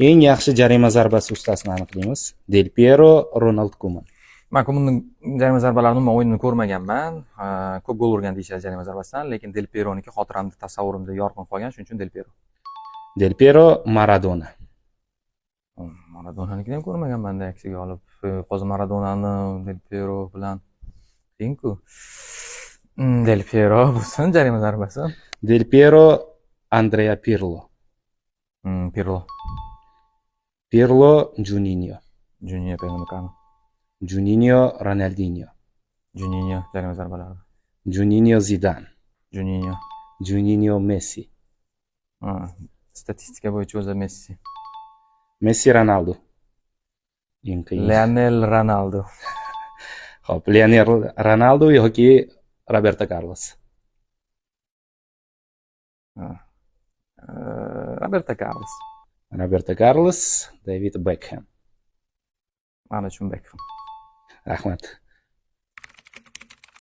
Eng yaxshi jarima zarbasi ustasini aniqlaymiz. Del Piero, Ronald Koeman. Men Koemanning jarima zarbalarini umuman o'yinini ko'rmaganman. Ko'p gol urgan deyishadi jarima zarbasidan, lekin Del Pieroniki xotiramda, tasavvurimda yorqin qolgan, shuning uchun Del Piero. Del Piero, Maradona. Maradonanikini ham ko'rmaganman-da aksiga olib. Hozir Maradonani Del Piero bilan qiyinku. Del Piero bo'lsin jarima zarbasi. Del Piero, Andrea Pirlo. Pirlo. Pirlo, Juninho. Juninho Pernambucano. Juninho, Ronaldinho. Juninho jarima zarbalari. Juninho, Zidane. Juninho. Juninho, Messi. Statistika bo'yicha o'zi Messi. Messi, Ronaldo. Eng qiyin. Lionel Ronaldo. Xo'p, Lionel Ronaldo yoki Roberto Carlos. Roberto Carlos. Roberto Carlos, David Beckham. Mana shunday. Rahmat.